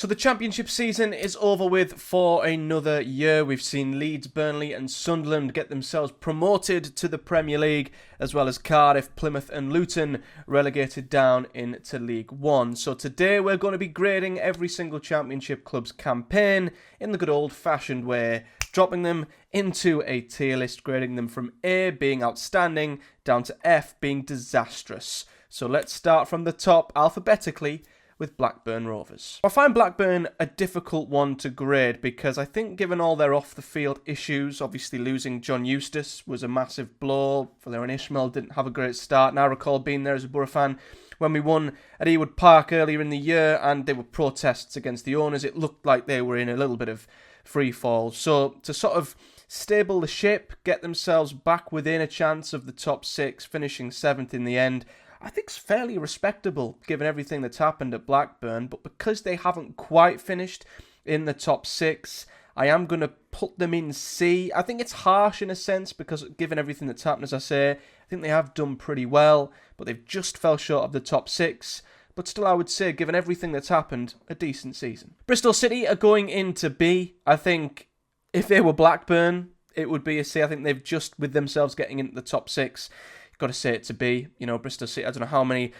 So the Championship season is over with for another year. We've seen Leeds, Burnley and Sunderland get themselves promoted to the Premier League, as well as Cardiff, Plymouth and Luton relegated down into League One. So today we're going to be grading every single Championship club's campaign in the good old-fashioned way, dropping them into a tier list, grading them from A being outstanding down to F being disastrous. So let's start from the top alphabetically with Blackburn Rovers. I find Blackburn a difficult one to grade because I think given all their off-the-field issues, obviously losing John Eustace was a massive blow. Valérien Ismaël didn't have a great start, and I recall being there as a Boro fan when we won at Ewood Park earlier in the year and there were protests against the owners. It looked like they were in a little bit of free fall. So to sort of stable the ship, get themselves back within a chance of the top six, finishing 7th in the end, I think it's fairly respectable given everything that's happened at Blackburn. But because they haven't quite finished in the top six, I am going to put them in C. I think it's harsh in a sense because given everything that's happened, as I say, I think they have done pretty well, but they've just fell short of the top six. But still, I would say, given everything that's happened, a decent season. Bristol City are going into B. I think if they were Blackburn, it would be a C. I think they've just, with themselves getting into the top six, got to say it to be. You know, Bristol City, I don't know how many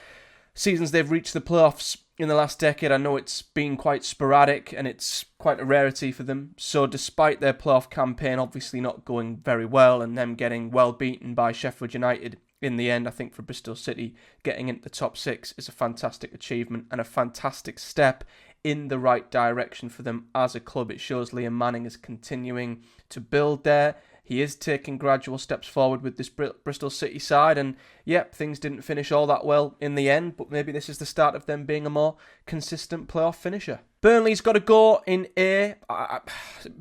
seasons they've reached the playoffs in the last decade. I know it's been quite sporadic and it's quite a rarity for them. So despite their playoff campaign obviously not going very well and them getting well beaten by Sheffield United in the end, I think for Bristol City, getting into the top six is a fantastic achievement and a fantastic step in the right direction for them as a club. It shows Liam Manning is continuing to build there. He is taking gradual steps forward with this Bristol City side, and yep, things didn't finish all that well in the end, but maybe this is the start of them being a more consistent playoff finisher. Burnley's got to go in A.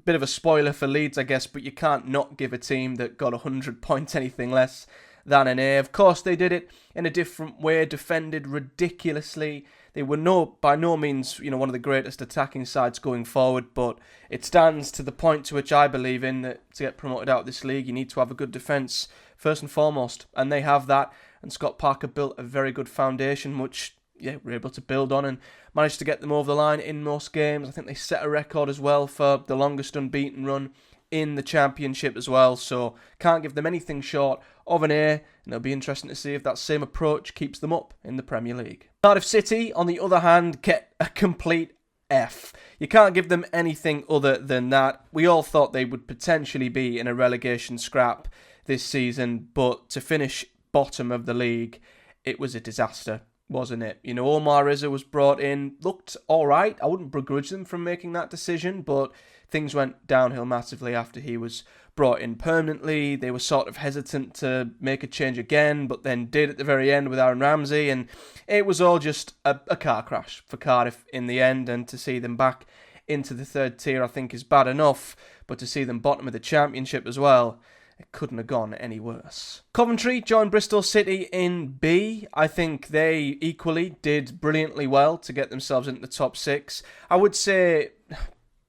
Bit of a spoiler for Leeds, I guess, but you can't not give a team that got 100 points anything less than an A. Of course, they did it in a different way, defended ridiculously. They were by no means, one of the greatest attacking sides going forward, but it stands to the point to which I believe in that to get promoted out of this league, you need to have a good defence first and foremost, and they have that. And Scott Parker built a very good foundation, which we're able to build on and managed to get them over the line in most games. I think they set a record as well for the longest unbeaten run in the Championship as well, so can't give them anything short of an A, and it'll be interesting to see if that same approach keeps them up in the Premier League. Cardiff City, on the other hand, get a complete F. You can't give them anything other than that. We all thought they would potentially be in a relegation scrap this season, but to finish bottom of the league, it was a disaster, wasn't it? Omar Rizza was brought in, looked alright. I wouldn't begrudge them from making that decision, but things went downhill massively after he was brought in permanently. They were sort of hesitant to make a change again, but then did at the very end with Aaron Ramsey, and it was all just a car crash for Cardiff in the end. And to see them back into the third tier, I think, is bad enough, but to see them bottom of the Championship as well, it couldn't have gone any worse. Coventry joined Bristol City in B. I think they equally did brilliantly well to get themselves into the top six. I would say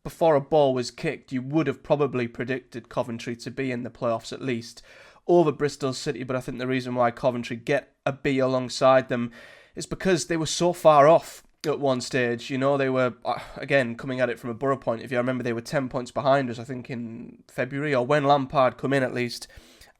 before a ball was kicked, you would have probably predicted Coventry to be in the playoffs at least over Bristol City, but I think the reason why Coventry get a B alongside them is because they were so far off at one stage. They were, again, coming at it from a Boro point of view. I remember they were 10 points behind us, I think in February, or when Lampard come in at least,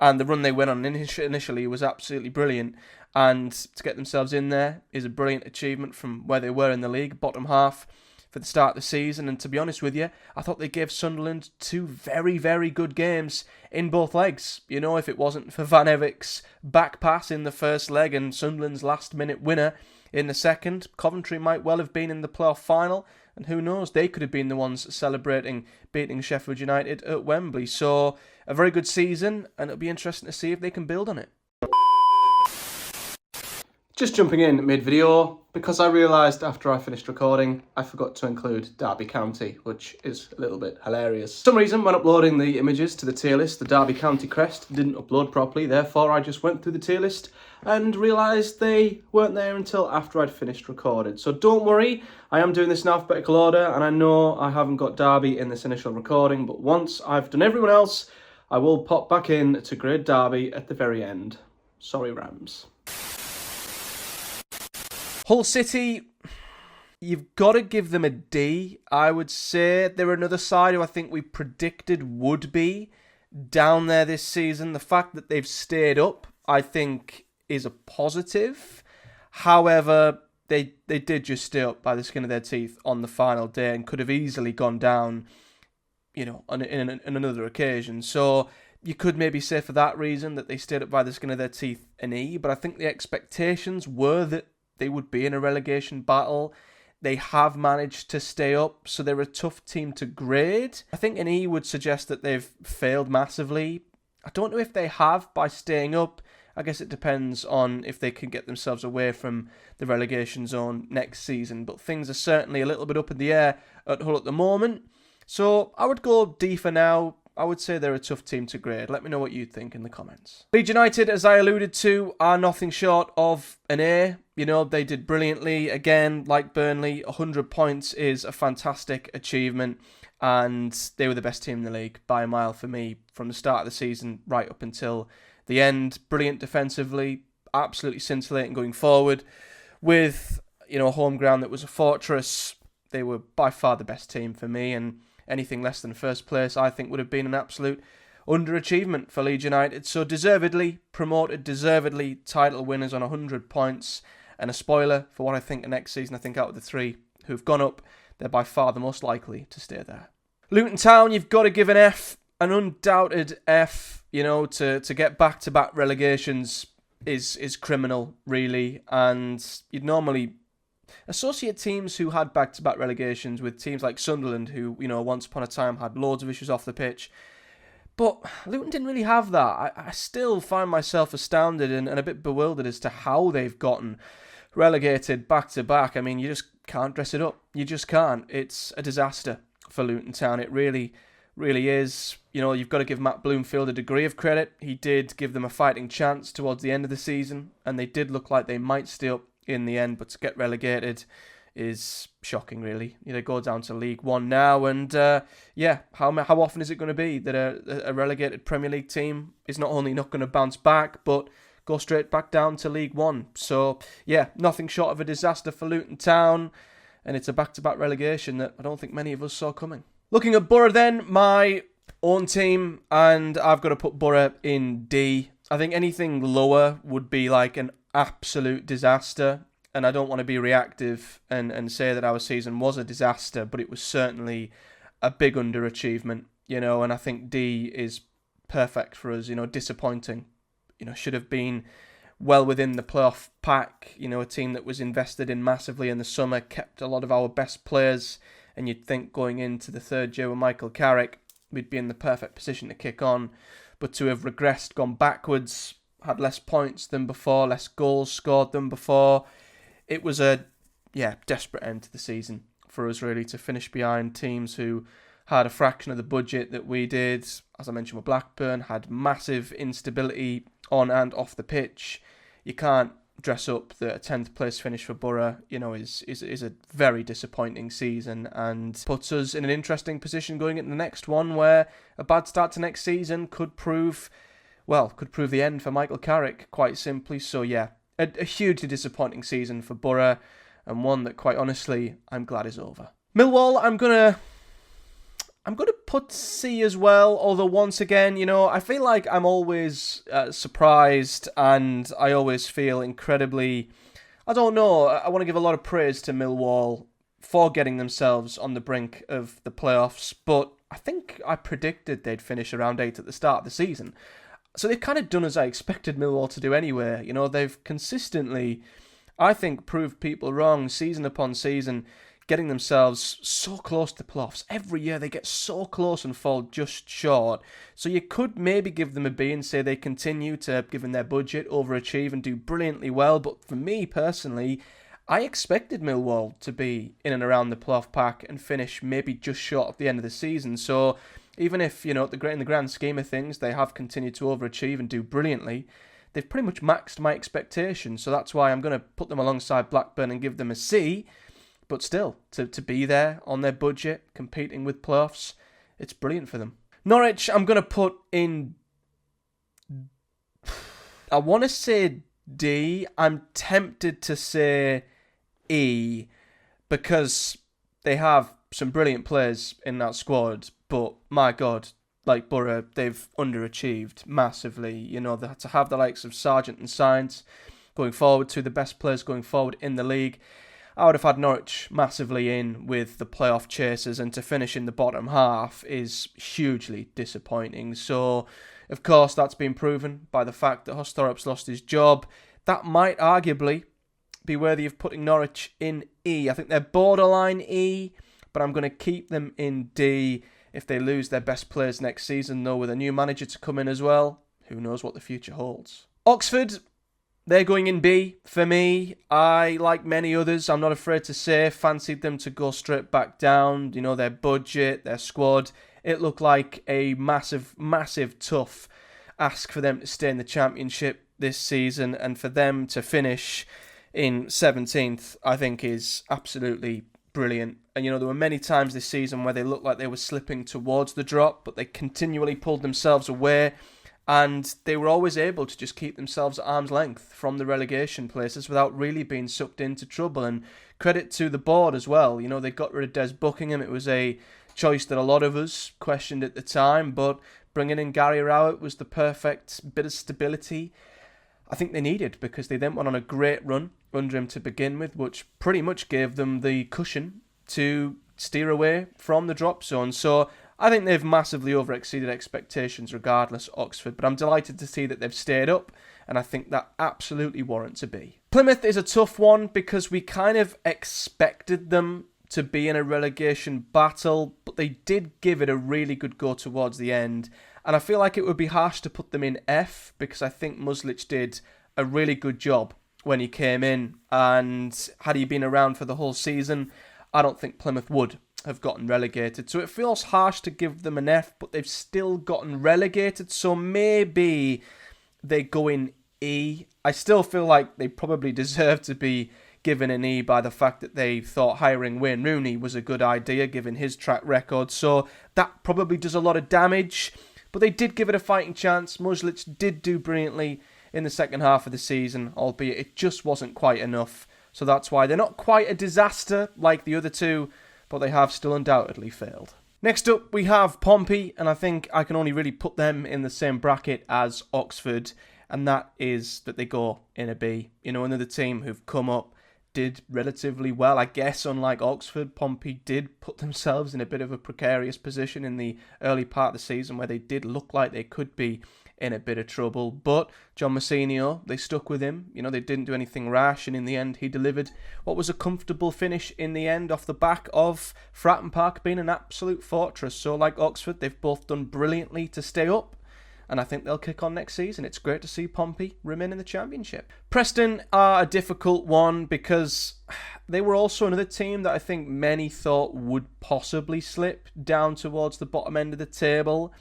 and the run they went on initially was absolutely brilliant, and to get themselves in there is a brilliant achievement from where they were in the league, bottom half, for the start of the season. And to be honest with you, I thought they gave Sunderland two very, very good games in both legs. If it wasn't for Van Evek's back pass in the first leg and Sunderland's last-minute winner in the second, Coventry might well have been in the playoff final. And who knows, they could have been the ones celebrating beating Sheffield United at Wembley. So a very good season, and it'll be interesting to see if they can build on it. Just jumping in mid-video, because I realised after I finished recording, I forgot to include Derby County, which is a little bit hilarious. For some reason, when uploading the images to the tier list, the Derby County crest didn't upload properly, therefore I just went through the tier list and realised they weren't there until after I'd finished recording. So don't worry, I am doing this in alphabetical order, and I know I haven't got Derby in this initial recording, but once I've done everyone else, I will pop back in to grade Derby at the very end. Sorry, Rams. Hull City, you've got to give them a D, I would say. They're another side who I think we predicted would be down there this season. The fact that they've stayed up, I think, is a positive. However, they did just stay up by the skin of their teeth on the final day and could have easily gone down, in another occasion. So you could maybe say for that reason that they stayed up by the skin of their teeth an E, but I think the expectations were that they would be in a relegation battle. They have managed to stay up, so they're a tough team to grade. I think an E would suggest that they've failed massively. I don't know if they have by staying up. I guess it depends on if they can get themselves away from the relegation zone next season, but things are certainly a little bit up in the air at Hull at the moment. So I would go D for now. I would say they're a tough team to grade. Let me know what you think in the comments. Leeds United, as I alluded to, are nothing short of an A. They did brilliantly. Again, like Burnley, 100 points is a fantastic achievement. And they were the best team in the league by a mile for me from the start of the season right up until the end. Brilliant defensively, absolutely scintillating going forward. With, a home ground that was a fortress, they were by far the best team for me. And anything less than first place, I think, would have been an absolute underachievement for Leeds United. So deservedly promoted, deservedly title winners on 100 points. And a spoiler for what I think next season, I think out of the three who've gone up, they're by far the most likely to stay there. Luton Town, you've got to give an F, an undoubted F. To get back-to-back relegations is criminal, really. And you'd normally associate teams who had back-to-back relegations with teams like Sunderland, who, once upon a time had loads of issues off the pitch. But Luton didn't really have that. I still find myself astounded and a bit bewildered as to how they've gotten relegated back-to-back. I mean, you just can't dress it up. You just can't. It's a disaster for Luton Town. It really, really is. You've got to give Matt Bloomfield a degree of credit. He did give them a fighting chance towards the end of the season, and they did look like they might stay up in the end, but to get relegated is shocking, really. They go down to League One now, and how often is it going to be that a relegated Premier League team is not only not going to bounce back, but go straight back down to League One? So, nothing short of a disaster for Luton Town, and it's a back-to-back relegation that I don't think many of us saw coming. Looking at Boro then, my own team, and I've got to put Boro in D. I think anything lower would be like an absolute disaster, and I don't want to be reactive and say that our season was a disaster, but it was certainly a big underachievement, and I think D is perfect for us, disappointing. Should have been well within the playoff pack, a team that was invested in massively in the summer, kept a lot of our best players, and you'd think going into the third year with Michael Carrick, we'd be in the perfect position to kick on, but to have regressed, gone backwards, had less points than before, less goals scored than before. It was a, desperate end to the season for us, really, to finish behind teams who had a fraction of the budget that we did. As I mentioned with Blackburn, had massive instability on and off the pitch. You can't dress up the 10th place finish for Boro, is a very disappointing season and puts us in an interesting position going into the next one where a bad start to next season could prove the end for Michael Carrick, quite simply. So a hugely disappointing season for Boro, and one that, quite honestly, I'm glad is over. Millwall, I'm gonna put C as well, although once again, I feel like I'm always surprised, and I always feel incredibly, I don't know, I want to give a lot of praise to Millwall for getting themselves on the brink of the playoffs, but I think I predicted they'd finish around 8 at the start of the season. So they've kind of done as I expected Millwall to do anyway. They've consistently, I think, proved people wrong season upon season, getting themselves so close to playoffs. Every year they get so close and fall just short. So you could maybe give them a B and say they continue to, given their budget, overachieve and do brilliantly well. But for me personally, I expected Millwall to be in and around the playoff pack and finish maybe just short at the end of the season. So even if, in the grand scheme of things, they have continued to overachieve and do brilliantly, they've pretty much maxed my expectations. So that's why I'm going to put them alongside Blackburn and give them a C. But still, to be there on their budget, competing with playoffs, it's brilliant for them. Norwich, I'm going to put in, I want to say D. I'm tempted to say E. because they have some brilliant players in that squad, but my God, like Boro, they've underachieved massively. You know, they had to have the likes of Sargent and Sainz going forward, two of the best players going forward in the league. I would have had Norwich massively in with the playoff chasers, and to finish in the bottom half is hugely disappointing. So, of course, that's been proven by the fact that Hostorp's lost his job. That might arguably be worthy of putting Norwich in E. I think they're borderline E, but I'm going to keep them in D. If they lose their best players next season, though, with a new manager to come in as well, who knows what the future holds. Oxford, they're going in B for me. I, like many others, I'm not afraid to say, fancied them to go straight back down. You know, their budget, their squad, it looked like a massive, massive tough ask for them to stay in the Championship this season, and for them to finish in 17th, I think is absolutely brilliant. And, you know, there were many times this season where they looked like they were slipping towards the drop, but they continually pulled themselves away, and they were always able to just keep themselves at arm's length from the relegation places without really being sucked into trouble. And credit to the board as well. You know, they got rid of Des Buckingham. It was a choice that a lot of us questioned at the time, but bringing in Gary Rowett was the perfect bit of stability I think they needed, because they then went on a great run under him to begin with, which pretty much gave them the cushion to steer away from the drop zone. So I think they've massively overexceeded expectations regardless, Oxford, but I'm delighted to see that they've stayed up, and I think that absolutely warrants a B. Plymouth is a tough one because we kind of expected them to be in a relegation battle, but they did give it a really good go towards the end. And I feel like it would be harsh to put them in F, because I think Muslich did a really good job when he came in. And had he been around for the whole season, I don't think Plymouth would have gotten relegated. So it feels harsh to give them an F, but they've still gotten relegated. So maybe they go in E. I still feel like they probably deserve to be given an E by the fact that they thought hiring Wayne Rooney was a good idea given his track record. So that probably does a lot of damage. But they did give it a fighting chance. Muslich did do brilliantly in the second half of the season, albeit it just wasn't quite enough. So that's why they're not quite a disaster like the other two, but they have still undoubtedly failed. Next up, we have Pompey, and I think I can only really put them in the same bracket as Oxford, and that is that they go in a B. You know, another team who've come up, did relatively well. I guess unlike Oxford, Pompey did put themselves in a bit of a precarious position in the early part of the season where they did look like they could be in a bit of trouble. But John Mousinho, they stuck with him. You know, they didn't do anything rash, and in the end he delivered what was a comfortable finish in the end off the back of Fratton Park being an absolute fortress. So like Oxford, they've both done brilliantly to stay up, and I think they'll kick on next season. It's great to see Pompey remain in the Championship. Preston are a difficult one because they were also another team that I think many thought would possibly slip down towards the bottom end of the table.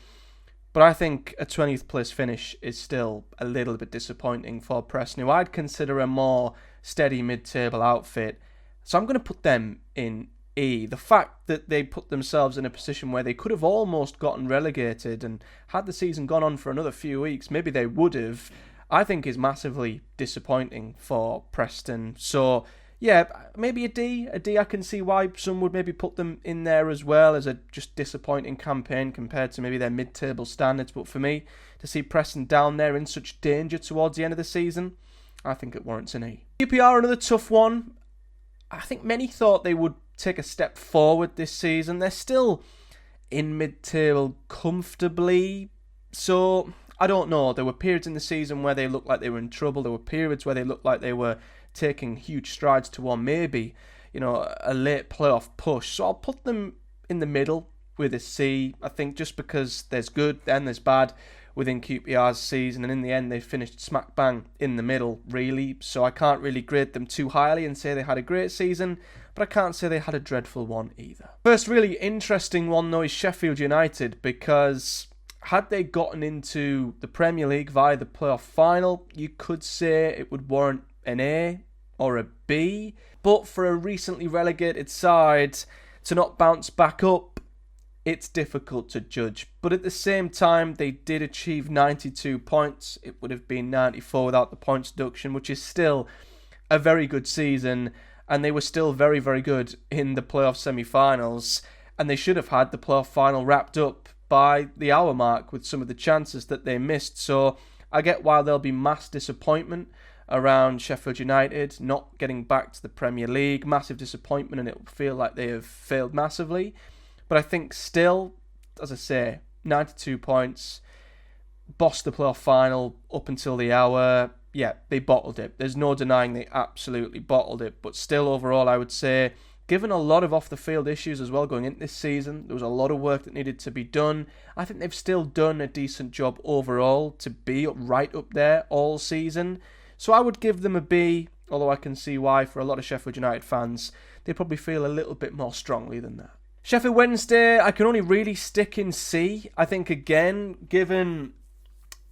But I think a 20th place finish is still a little bit disappointing for Preston, who I'd consider a more steady mid-table outfit. So I'm going to put them in E. The fact that they put themselves in a position where they could have almost gotten relegated, and had the season gone on for another few weeks, maybe they would have, I think is massively disappointing for Preston. So yeah, maybe a D. A D, I can see why some would maybe put them in there as well as a just disappointing campaign compared to maybe their mid-table standards. But for me, to see Preston down there in such danger towards the end of the season, I think it warrants an E. QPR, another tough one. I think many thought they would take a step forward this season. They're still in mid-table comfortably, so I don't know. There were periods in the season where they looked like they were in trouble. There were periods where they looked like they were taking huge strides toward maybe, you know, a late playoff push. So I'll put them in the middle with a C. I think just because there's good and there's bad within QPR's season, and in the end they finished smack bang in the middle, really. So I can't really grade them too highly and say they had a great season, but I can't say they had a dreadful one either. First really interesting one though is Sheffield United, because had they gotten into the Premier League via the playoff final, you could say it would warrant an A or a B, but for a recently relegated side to not bounce back up, it's difficult to judge. But at the same time, they did achieve 92 points. It would have been 94 without the points deduction, which is still a very good season. and they were still very, very good in the playoff semi-finals, and they should have had the playoff final wrapped up by the hour mark with some of the chances that they missed. So I get why there'll be mass disappointment around Sheffield United not getting back to the Premier League, massive disappointment, and it will feel like they have failed massively. But I think still, as I say, 92 points, bossed the playoff final up until the hour. Yeah, they bottled it. There's no denying they absolutely bottled it. But still, overall, I would say, given a lot of off-the-field issues as well going into this season, there was a lot of work that needed to be done. I think they've still done a decent job overall to be right up there all season. So I would give them a B, although I can see why for a lot of Sheffield United fans, they probably feel a little bit more strongly than that. Sheffield Wednesday, I can only really stick in C. I think, again, given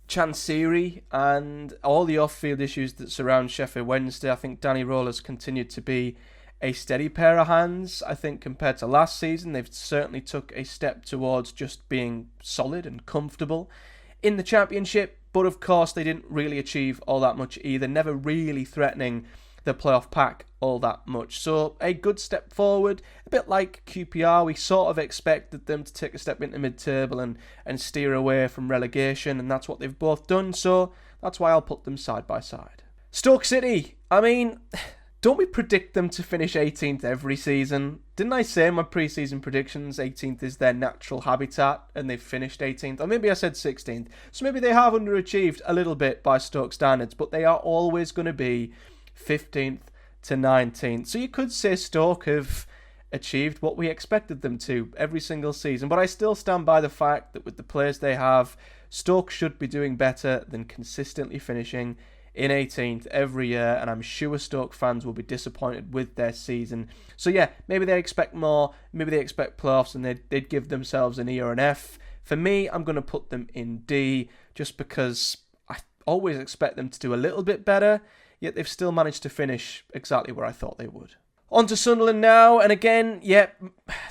Chansiri and all the off-field issues that surround Sheffield Wednesday, I think Danny Roller's continued to be a steady pair of hands. I think compared to last season, they've certainly took a step towards just being solid and comfortable in the Championship. But of course, they didn't really achieve all that much either, never really threatening the playoff pack all that much. So a good step forward, a bit like QPR. We sort of expected them to take a step into mid-table and steer away from relegation, and that's what they've both done. So that's why I'll put them side by side. Stoke City, I mean, don't we predict them to finish 18th every season? Didn't I say in my pre-season predictions 18th is their natural habitat and they've finished 18th? Or maybe I said 16th. So maybe they have underachieved a little bit by Stoke standards, but they are always going to be 15th to 19th. So you could say Stoke have achieved what we expected them to every single season. But I still stand by the fact that with the players they have, Stoke should be doing better than consistently finishing in 18th every year, and I'm sure Stoke fans will be disappointed with their season. So yeah, maybe they expect more, maybe they expect playoffs, and they'd give themselves an E or an F. For me, I'm going to put them in D, just because I always expect them to do a little bit better, yet they've still managed to finish exactly where I thought they would. On to Sunderland now, and again,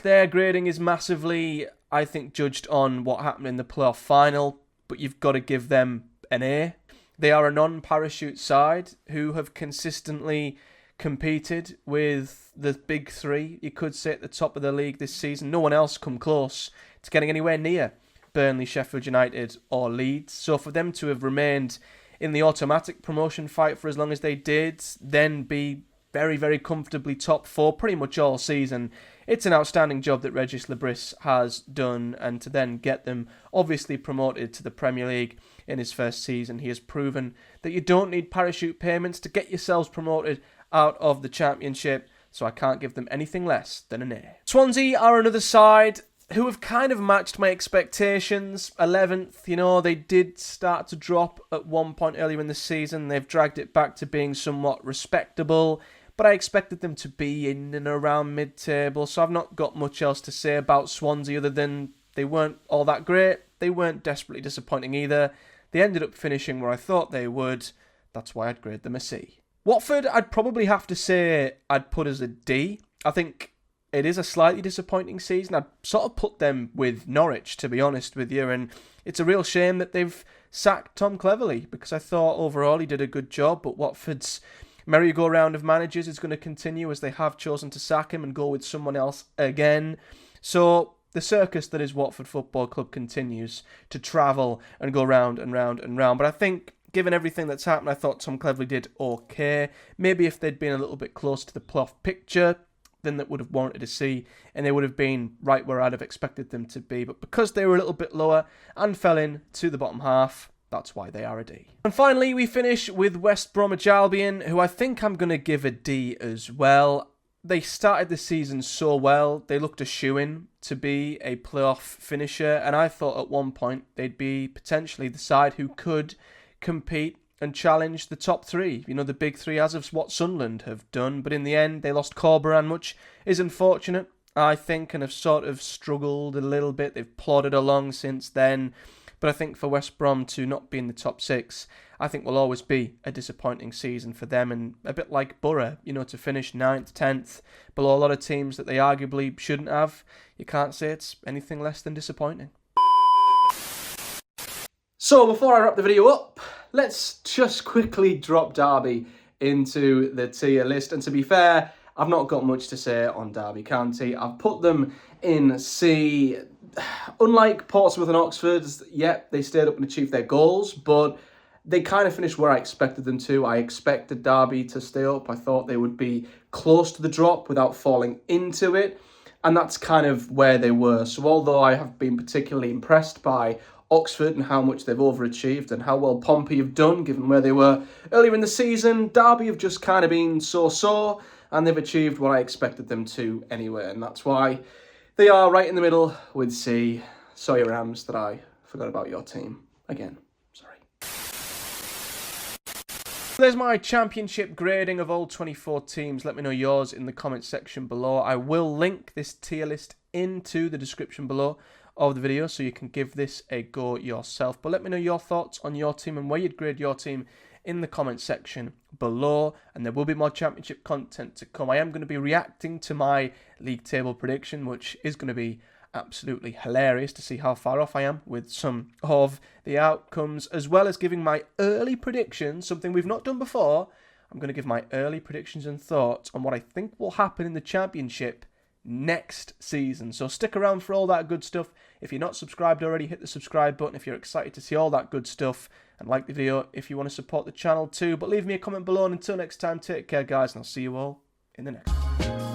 their grading is massively, I think, judged on what happened in the playoff final, but you've got to give them an A. They are a non-parachute side who have consistently competed with the big three, you could say, at the top of the league this season. No one else come close to getting anywhere near Burnley, Sheffield United or Leeds. So for them to have remained in the automatic promotion fight for as long as they did, then be very, very comfortably top four pretty much all season, it's an outstanding job that Regis Lebris has done, and to then get them obviously promoted to the Premier League in his first season, he has proven that you don't need parachute payments to get yourselves promoted out of the Championship, so I can't give them anything less than an A. Swansea are another side who have kind of matched my expectations. 11th, they did start to drop at one point earlier in the season. They've dragged it back to being somewhat respectable, but I expected them to be in and around mid-table, so I've not got much else to say about Swansea other than they weren't all that great. They weren't desperately disappointing either. They ended up finishing where I thought they would. That's why I'd grade them a C. Watford, I'd probably have to say I'd put as a D. I think it is a slightly disappointing season. I'd sort of put them with Norwich, to be honest with you, and it's a real shame that they've sacked Tom Cleverley, because I thought overall he did a good job, but Watford's merry-go-round of managers is going to continue as they have chosen to sack him and go with someone else again. So the circus that is Watford Football Club continues to travel and go round and round and round. But I think, given everything that's happened, I thought Tom Cleverley did okay. Maybe if they'd been a little bit close to the playoff picture, then that would have warranted a C, and they would have been right where I'd have expected them to be. But because they were a little bit lower and fell in to the bottom half, that's why they are a D. And finally, we finish with West Bromwich Albion, who I think I'm going to give a D as well. They started the season so well. They looked a shoo-in to be a playoff finisher, and I thought at one point they'd be potentially the side who could compete and challenge the top three. The big three, as of what Sunderland have done. But in the end, they lost Corberan, which is unfortunate, I think, and have sort of struggled a little bit. They've plodded along since then. But I think for West Brom to not be in the top six, I think will always be a disappointing season for them. And a bit like Boro, to finish 9th, 10th, below a lot of teams that they arguably shouldn't have. You can't say it's anything less than disappointing. So before I wrap the video up, let's just quickly drop Derby into the tier list. And to be fair, I've not got much to say on Derby County. I've put them in C. Unlike Portsmouth and Oxford, yep, they stayed up and achieved their goals, but they kind of finished where I expected them to. I expected Derby to stay up. I thought they would be close to the drop without falling into it, and that's kind of where they were. So although I have been particularly impressed by Oxford and how much they've overachieved and how well Pompey have done given where they were earlier in the season, Derby have just kind of been so-so, and they've achieved what I expected them to anyway, and that's why they are right in the middle with C. Sorry, Rams, that I forgot about your team again. Sorry. There's my championship grading of all 24 teams. Let me know yours in the comments section below. I will link this tier list into the description below of the video so you can give this a go yourself. But let me know your thoughts on your team and where you'd grade your team in the comment section below, and there will be more championship content to come. I am going to be reacting to my league table prediction, which is going to be absolutely hilarious to see how far off I am with some of the outcomes, as well as giving my early predictions, something we've not done before. I'm going to give my early predictions and thoughts on what I think will happen in the championship next season. So stick around for all that good stuff. If you're not subscribed already, hit the subscribe button if you're excited to see all that good stuff, and like the video if you want to support the channel too. But leave me a comment below, and until next time, take care guys, and I'll see you all in the next one.